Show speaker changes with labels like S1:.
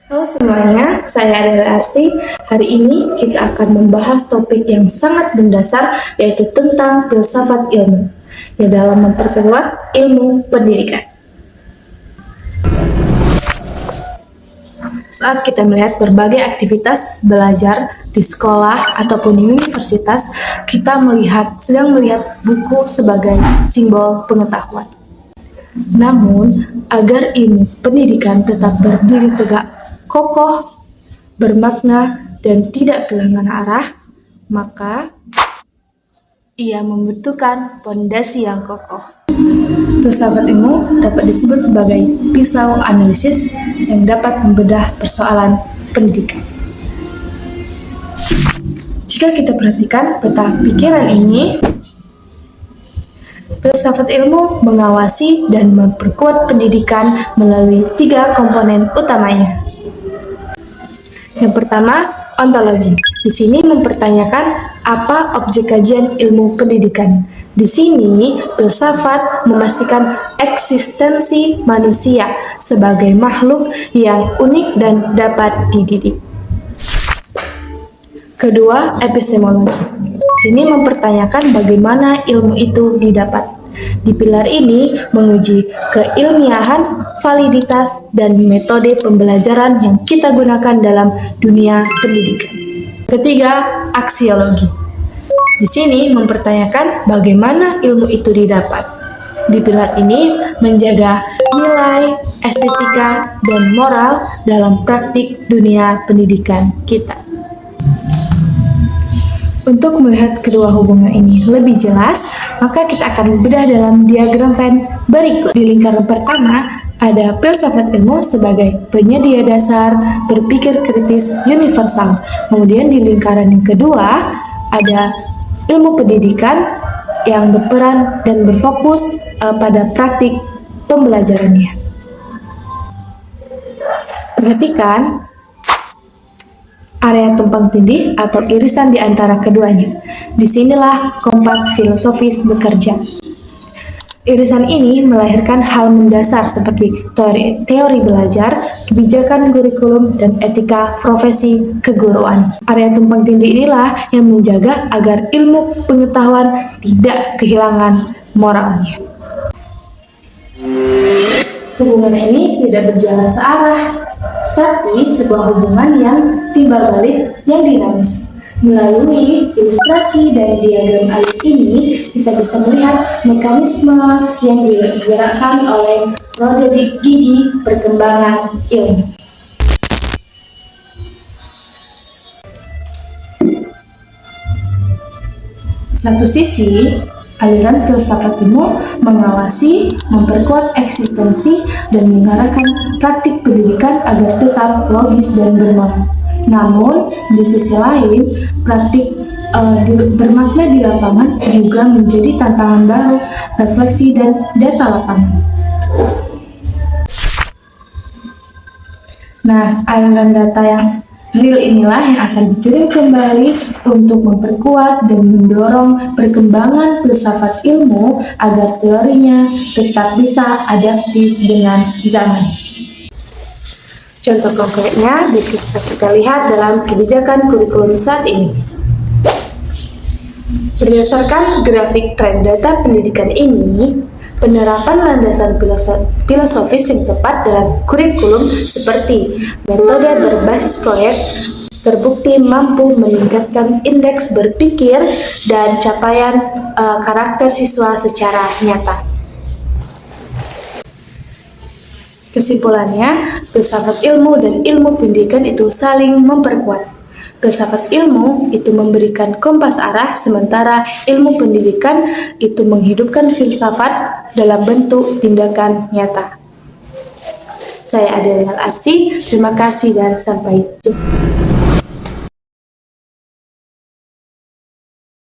S1: Halo semuanya, saya adalah Arsi. Hari ini kita akan membahas topik yang sangat mendasar, yaitu tentang filsafat ilmu, yang dalam memperkuat ilmu pendidikan. Saat kita melihat berbagai aktivitas belajar di sekolah ataupun universitas, kita sedang melihat buku sebagai simbol pengetahuan. Namun, agar ilmu pendidikan tetap berdiri tegak, kokoh, bermakna, dan tidak kehilangan arah, maka ia membutuhkan pondasi yang kokoh. Filsafat ilmu dapat disebut sebagai pisau analisis yang dapat membedah persoalan pendidikan. Jika kita perhatikan peta pikiran ini, filsafat ilmu mengawasi dan memperkuat pendidikan melalui 3 komponen utamanya. Yang pertama, ontologi. Di sini mempertanyakan apa objek kajian ilmu pendidikan. Di sini, filsafat memastikan eksistensi manusia sebagai makhluk yang unik dan dapat dididik. Kedua, epistemologi. Di sini mempertanyakan bagaimana ilmu itu didapat. Di pilar ini menguji keilmiahan, validitas, dan metode pembelajaran yang kita gunakan dalam dunia pendidikan. Ketiga, aksiologi. Di sini mempertanyakan bagaimana ilmu itu didapat. Di pilar ini menjaga nilai, estetika, dan moral dalam praktik dunia pendidikan kita. Untuk melihat kedua hubungan ini lebih jelas, maka kita akan bedah dalam diagram Venn berikut. Di lingkaran pertama, ada filsafat ilmu sebagai penyedia dasar berpikir kritis universal. Kemudian di lingkaran yang kedua, ada ilmu pendidikan yang berperan dan berfokus pada praktik pembelajarannya. Perhatikan area tumpang tindih atau irisan di antara keduanya. Disinilah kompas filosofis bekerja. Irisan ini melahirkan hal mendasar seperti teori belajar, kebijakan kurikulum, dan etika profesi keguruan. Area tumpang tindih inilah yang menjaga agar ilmu pengetahuan tidak kehilangan moralnya. Hubungan ini tidak berjalan searah, tapi sebuah hubungan yang timbal balik yang dinamis. Melalui ilustrasi dan diagram alif ini, kita bisa melihat mekanisme yang digerakkan oleh roda gigi perkembangan ilmu. Satu sisi, aliran filsafat ilmu mengawasi, memperkuat eksistensi, dan mengarahkan praktik pendidikan agar tetap logis dan bermakna. Namun, di sisi lain, praktik bermakna di lapangan juga menjadi tantangan baru, refleksi, dan data lapangan. Nah, aliran data yang real inilah yang akan dikirim kembali untuk memperkuat dan mendorong perkembangan filsafat ilmu agar teorinya tetap bisa adaptif dengan zaman. Contoh konkretnya bisa kita lihat dalam kebijakan kurikulum saat ini. Berdasarkan grafik tren data pendidikan ini, penerapan landasan filosofis yang tepat dalam kurikulum seperti metode berbasis proyek terbukti mampu meningkatkan indeks berpikir dan capaian karakter siswa secara nyata. Kesimpulannya, filsafat ilmu dan ilmu pendidikan itu saling memperkuat. Filsafat ilmu itu memberikan kompas arah, sementara ilmu pendidikan itu menghidupkan filsafat dalam bentuk tindakan nyata. Saya Adelia Arsi, terima kasih dan sampai jumpa.